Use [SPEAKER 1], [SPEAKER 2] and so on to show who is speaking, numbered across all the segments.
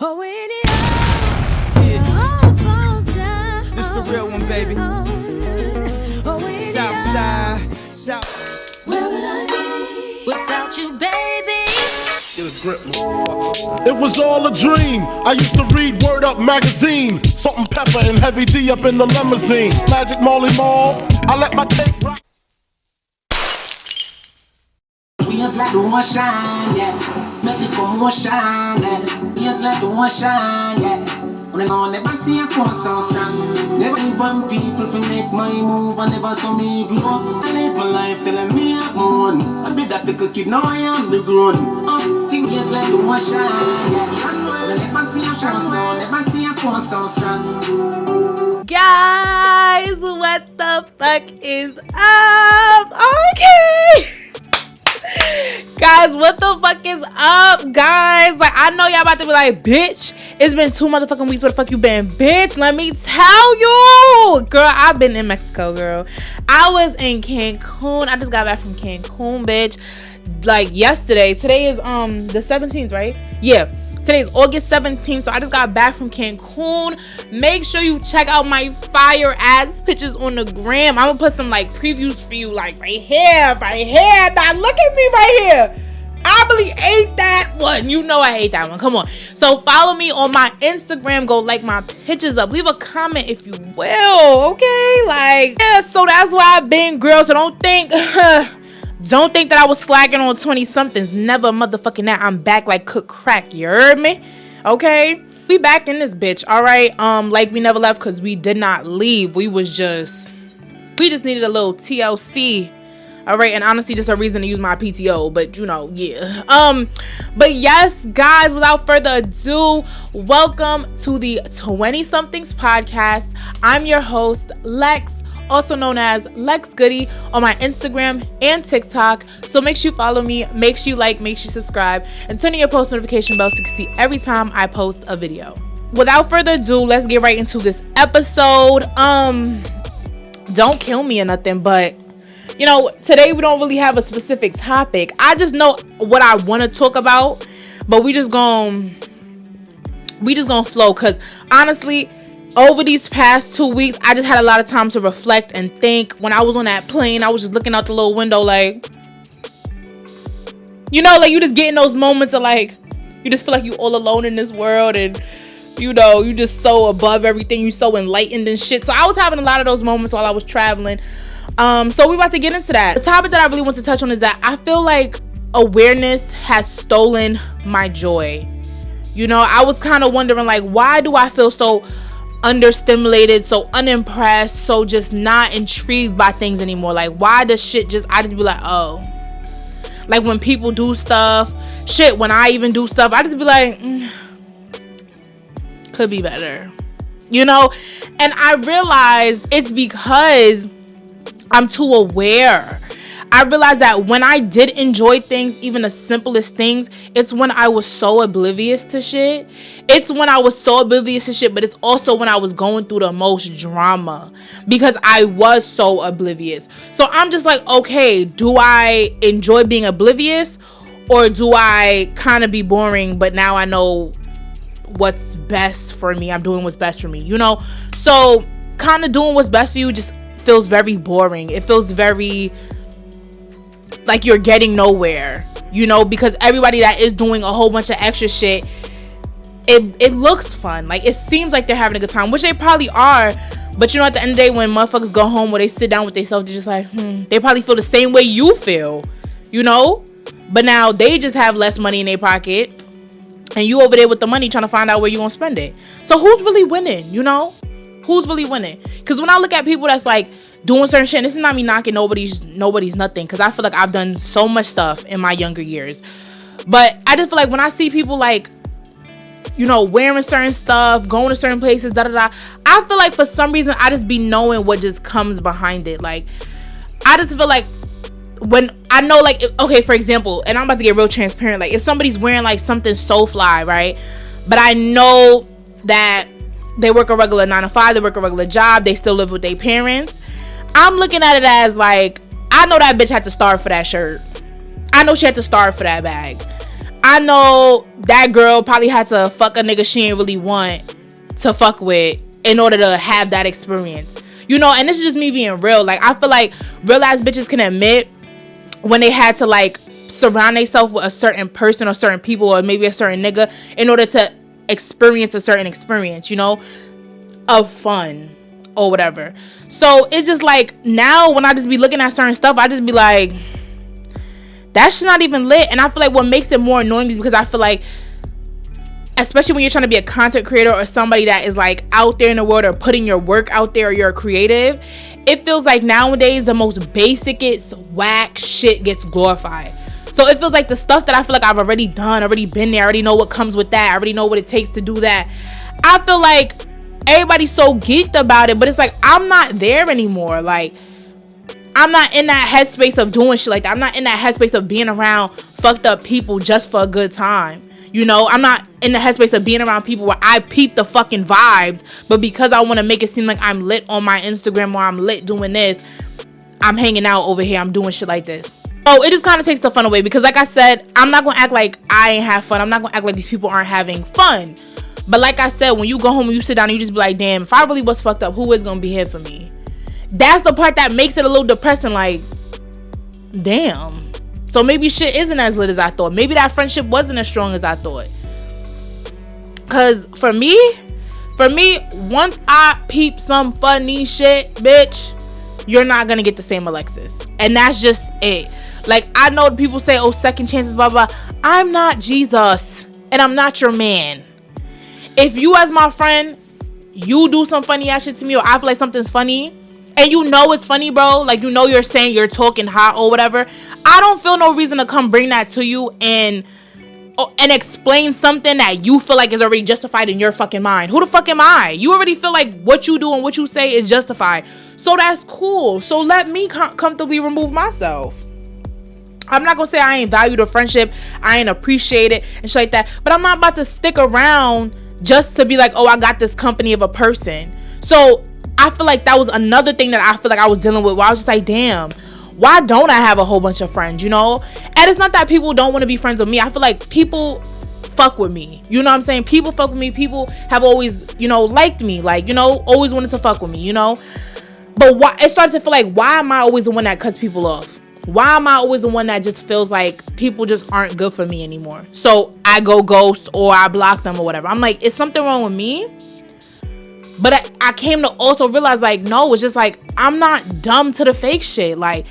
[SPEAKER 1] Oh, when it all falls down.
[SPEAKER 2] This the real one, baby.
[SPEAKER 1] Oh, when
[SPEAKER 2] Southside, South.
[SPEAKER 3] Where would I be without you, baby?
[SPEAKER 4] It was all a dream. I used to read Word Up magazine. Salt and Pepper and Heavy D up in the limousine. Magic Molly Mall. I let my tape rock.
[SPEAKER 5] We just let the one shine, yeah. Make the promotion, yeah. We just let the one shine, yeah. When I go, never see a force so strong. Never burn people for make my move. I never saw me grow up. I live my life telling me I'm on. I be that little kid, now I am the grown. Think just let the one shine, yeah. When I never see a force so, never see a force so strong.
[SPEAKER 6] Guys, what the fuck is up? Okay. Guys, what the fuck is up, guys? Like, I know y'all about to be like, bitch, it's been 2 motherfucking weeks. Where the fuck you been, bitch? Let me tell you. Girl, I've been in Mexico, girl. I was in Cancun. I just got back from Cancun, bitch. Like, yesterday. Today is, the 17th, right? Yeah. Today is August 17th, so I just got back from Cancun. Make sure you check out my fire ass pictures on the gram. I'm gonna put some like previews for you, like right here. Now look at me right here. I really ate that one. You know I ate that one. Come on. So follow me on my Instagram. Go like my pictures up. Leave a comment if you will. Okay, like yeah. So that's why I've been, girl. So don't think. Don't think that I was slacking on 20-somethings. Never motherfucking that. I'm back like cook crack. You heard me? Okay? We back in this bitch. Alright? Like we never left because we did not leave. We just needed a little TLC. Alright? And honestly, just a reason to use my PTO. But you know, yeah. But yes, guys, without further ado, welcome to the 20-somethings podcast. I'm your host, Lex, also known as Lex Goody, on my Instagram and TikTok. So make sure you follow me, make sure you like, make sure you subscribe, and turn on your post notification bell so you can see every time I post a video. Without further ado, let's get right into this episode. Don't kill me or nothing, but you know, today we don't really have a specific topic. I just know what I want to talk about, but we just gonna flow, because honestly, over these past 2 weeks, I just had a lot of time to reflect and think. When I was on that plane, I was just looking out the little window like, you know, like you just get in those moments of like, you just feel like you all alone in this world, and you know, you just so above everything, you so enlightened and shit. So I was having a lot of those moments while I was traveling. So we about to get into that. The topic that I really want to touch on is that I feel like awareness has stolen my joy. You know, I was kind of wondering like, why do I feel so understimulated, so unimpressed, so just not intrigued by things anymore? Like, why does shit I just be like, oh, like when people do stuff, shit, when I even do stuff, I just be like, could be better, you know? And I realized it's because I'm too aware. I realized that when I did enjoy things, even the simplest things, it's when I was so oblivious to shit. It's when I was so oblivious to shit, but it's also when I was going through the most drama because I was so oblivious. So I'm just like, okay, do I enjoy being oblivious, or do I kind of be boring, but now I know what's best for me? I'm doing what's best for me, you know? So kind of doing what's best for you just feels very boring. It feels very like you're getting nowhere, you know, because everybody that is doing a whole bunch of extra shit, it looks fun. Like, it seems like they're having a good time, which they probably are. But you know, at the end of the day, when motherfuckers go home or they sit down with themselves, they're just like, they probably feel the same way you feel, you know? But now they just have less money in their pocket, and you over there with the money trying to find out where you gonna spend it. So who's really winning, you know? Who's really winning? Because when I look at people that's like doing certain shit, and this is not me knocking nobody's nothing, because I feel like I've done so much stuff in my younger years. But I just feel like when I see people like, you know, wearing certain stuff, going to certain places, I feel like for some reason I just be knowing what just comes behind it. Like, I just feel like when I know, like, okay, for example, and I'm about to get real transparent, like if somebody's wearing like something so fly, right, but I know that they work a regular 9-to-5, they work a regular job, they still live with their parents, I'm looking at it as like, I know that bitch had to starve for that shirt. I know she had to starve for that bag. I know that girl probably had to fuck a nigga she didn't really want to fuck with in order to have that experience. You know, and this is just me being real. Like, I feel like real ass bitches can admit when they had to, like, surround themselves with a certain person or certain people or maybe a certain nigga in order to experience a certain experience, you know, of fun or whatever. So it's just like, now when I just be looking at certain stuff, I just be like, that shit's not even lit. And I feel like what makes it more annoying is because I feel like, especially when you're trying to be a content creator or somebody that is like out there in the world or putting your work out there or you're a creative, it feels like nowadays the most basicest whack shit gets glorified. So it feels like the stuff that I feel like I've already done, already been there, I already know what comes with that, I already know what it takes to do that. I feel like everybody's so geeked about it, but it's like, I'm not there anymore. Like, I'm not in that headspace of doing shit like that. I'm not in that headspace of being around fucked up people just for a good time. You know, I'm not in the headspace of being around people where I peep the fucking vibes, but because I want to make it seem like I'm lit on my Instagram or I'm lit doing this, I'm hanging out over here, I'm doing shit like this. So it just kind of takes the fun away, because like I said, I'm not going to act like I ain't have fun. I'm not going to act like these people aren't having fun. But like I said, when you go home and you sit down and you just be like, damn, if I really was fucked up, who is going to be here for me? That's the part that makes it a little depressing. Like, damn. So maybe shit isn't as lit as I thought. Maybe that friendship wasn't as strong as I thought. Cause for me, once I peep some funny shit, bitch, you're not gonna get the same Alexis. And that's just it. Like, I know people say, oh, second chances, blah, blah. I'm not Jesus. And I'm not your man. If you as my friend, you do some funny ass shit to me, or I feel like something's funny, and you know it's funny, bro, like, you know you're saying you're talking hot or whatever, I don't feel no reason to come bring that to you and explain something that you feel like is already justified in your fucking mind. Who the fuck am I? You already feel like what you do and what you say is justified. So that's cool. So let me comfortably remove myself. I'm not gonna say I ain't value the friendship, I ain't appreciate it and shit like that, but I'm not about to stick around just to be like, oh, I got this company of a person. So I feel like that was another thing that I feel like I was dealing with, where I was just like, damn, why don't I have a whole bunch of friends, you know? And it's not that people don't want to be friends with me. I feel like people fuck with me. You know what I'm saying? People fuck with me. People have always, you know, liked me. Like, you know, always wanted to fuck with me, you know? But why it started to feel like, why am I always the one that cuts people off? Why am I always the one that just feels like people just aren't good for me anymore? So I go ghost or I block them or whatever. I'm like, is something wrong with me? But I came to also realize, like, no, it's just like, I'm not dumb to the fake shit. Like,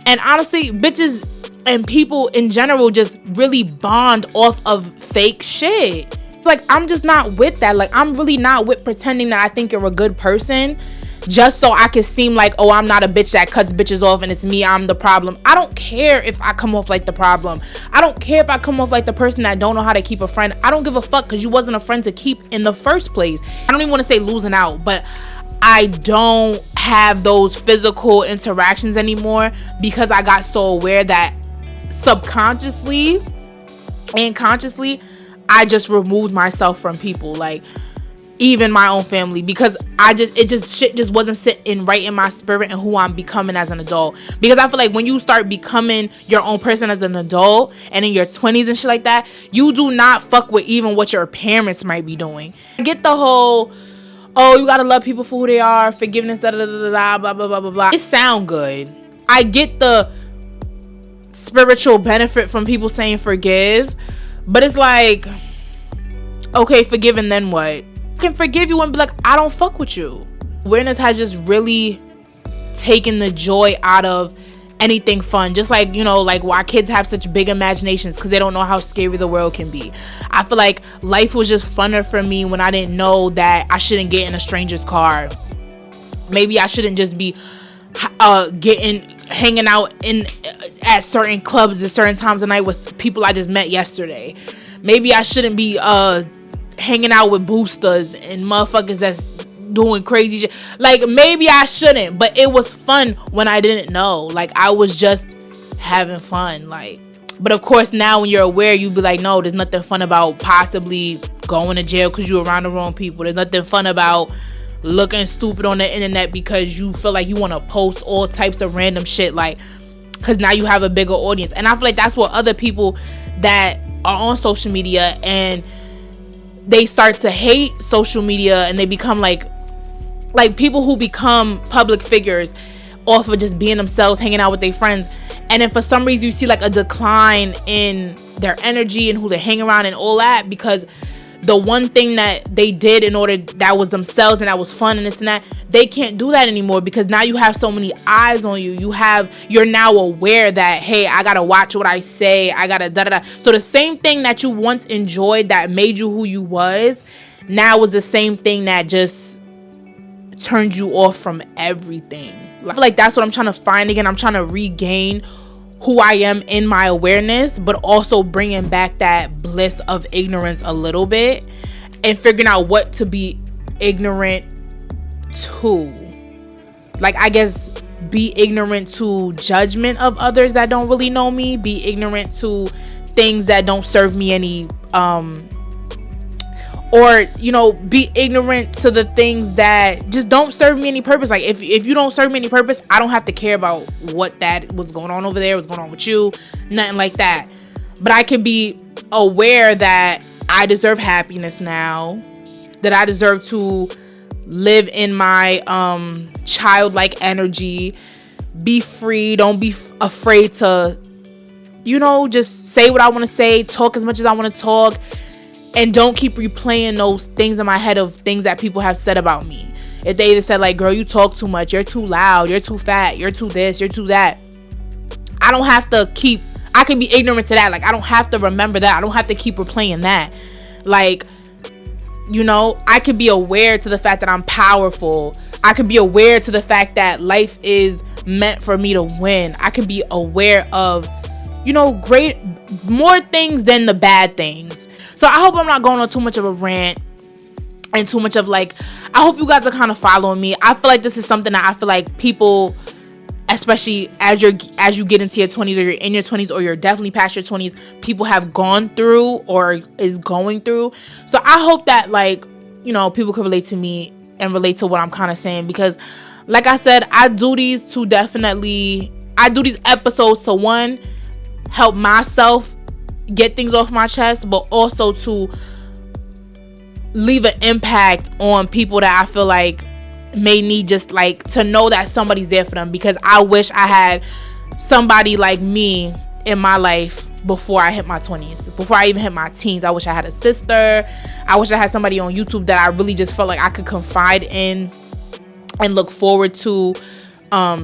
[SPEAKER 6] and honestly, bitches and people in general just really bond off of fake shit. Like, I'm just not with that. Like, I'm really not with pretending that I think you're a good person just so I can seem like, oh, I'm not a bitch that cuts bitches off and it's me, I'm the problem. I don't care if I come off like the problem. I don't care if I come off like the person that don't know how to keep a friend. I don't give a fuck, because you wasn't a friend to keep in the first place. I don't even want to say losing out, but I don't have those physical interactions anymore because I got so aware that subconsciously and consciously I just removed myself from people. Like, even my own family, because shit just wasn't sitting right in my spirit and who I'm becoming as an adult. Because I feel like when you start becoming your own person as an adult and in your 20s and shit like that, you do not fuck with even what your parents might be doing. I get the whole, oh, you gotta love people for who they are, forgiveness, da da da da da, blah blah blah blah blah. It sound good. I get the spiritual benefit from people saying forgive, but it's like, okay, forgive, and then what? Can forgive you and be like, I don't fuck with you. Awareness has just really taken the joy out of anything fun. Just like, you know, like why kids have such big imaginations, because they don't know how scary the world can be. I feel like life was just funner for me when I didn't know that I shouldn't get in a stranger's car. Maybe I shouldn't just be hanging out at certain clubs at certain times of night with people I just met yesterday. Maybe I shouldn't be hanging out with boosters and motherfuckers that's doing crazy shit. Like, maybe I shouldn't, but it was fun when I didn't know. Like, I was just having fun. Like, but of course now when you're aware, you be like, no, there's nothing fun about possibly going to jail because you're around the wrong people. There's nothing fun about looking stupid on the internet because you feel like you want to post all types of random shit, like, because now you have a bigger audience. And I feel like that's what other people that are on social media and they start to hate social media, and they become like people who become public figures off of just being themselves, hanging out with their friends. And then for some reason you see like a decline in their energy and who they hang around and all that, because the one thing that they did in order, that was themselves and that was fun and this and that, they can't do that anymore, because now you have so many eyes on you. You're now aware that, hey, I gotta watch what I say, I gotta da-da-da. So the same thing that you once enjoyed that made you who you was, now was the same thing that just turned you off from everything. I feel like that's what I'm trying to find again. I'm trying to regain who I am in my awareness, but also bringing back that bliss of ignorance a little bit, and figuring out what to be ignorant to. Like, I guess, be ignorant to judgment of others that don't really know me, be ignorant to things that don't serve me any or, you know, be ignorant to the things that just don't serve me any purpose. Like, if you don't serve me any purpose, I don't have to care about what's going on over there, what's going on with you, nothing like that. But I can be aware that I deserve happiness now, that I deserve to live in my childlike energy, be free, don't be afraid to, you know, just say what I want to say, talk as much as I want to talk, and don't keep replaying those things in my head of things that people have said about me. If they either said like, girl, you talk too much, you're too loud, you're too fat, you're too this, you're too that, I don't have to I can be ignorant to that. Like, I don't have to remember that. I don't have to keep replaying that. Like, you know, I could be aware to the fact that I'm powerful. I could be aware to the fact that life is meant for me to win. I can be aware of, you know, more things than the bad things. So I hope I'm not going on too much of a rant and too much of like, I hope you guys are kind of following me. I feel like this is something that I feel like people, especially as you get into your 20s, or you're in your 20s, or you're definitely past your 20s, people have gone through or is going through. So I hope that, like, you know, people can relate to me and relate to what I'm kind of saying, because like I said, I do these episodes to, one, help myself get things off my chest, but also to leave an impact on people that I feel like may need just like to know that somebody's there for them, because I wish I had somebody like me in my life before I hit my 20s, before I even hit my teens. I wish I had a sister. I wish I had somebody on YouTube that I really just felt like I could confide in and look forward to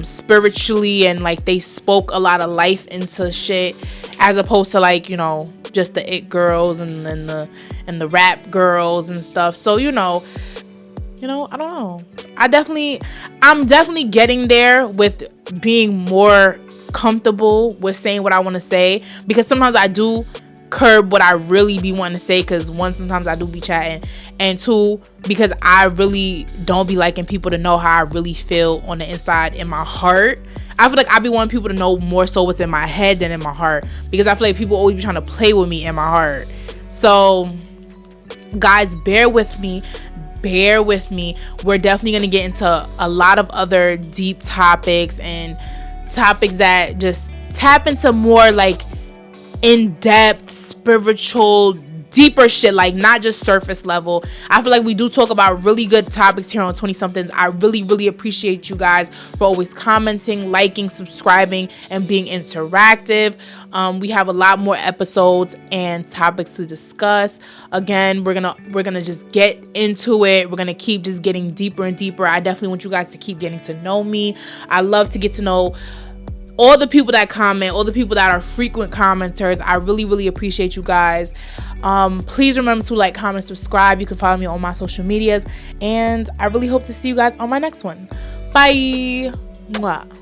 [SPEAKER 6] spiritually, and like they spoke a lot of life into shit, as opposed to like, you know, just the it girls and the rap girls and stuff. So you know, I don't know. I'm definitely getting there with being more comfortable with saying what I want to say, because sometimes I do curb what I really be wanting to say, because one, sometimes I do be chatting, and two, because I really don't be liking people to know how I really feel on the inside in my heart. I feel like I be wanting people to know more so what's in my head than in my heart, because I feel like people always be trying to play with me in my heart. So guys, bear with me. We're definitely going to get into a lot of other deep topics, and topics that just tap into more like in-depth, spiritual, deeper shit, like not just surface level. I feel like we do talk about really good topics here on 20 somethings. I really appreciate you guys for always commenting, liking, subscribing, and being interactive. We have a lot more episodes and topics to discuss. Again, we're gonna just get into it. We're gonna keep just getting deeper and deeper. I definitely want you guys to keep getting to know me. I love to get to know all the people that comment, all the people that are frequent commenters. I really appreciate you guys. Please remember to like, comment, subscribe. You can follow me on my social medias, and I really hope to see you guys on my next one. Bye. Mwah.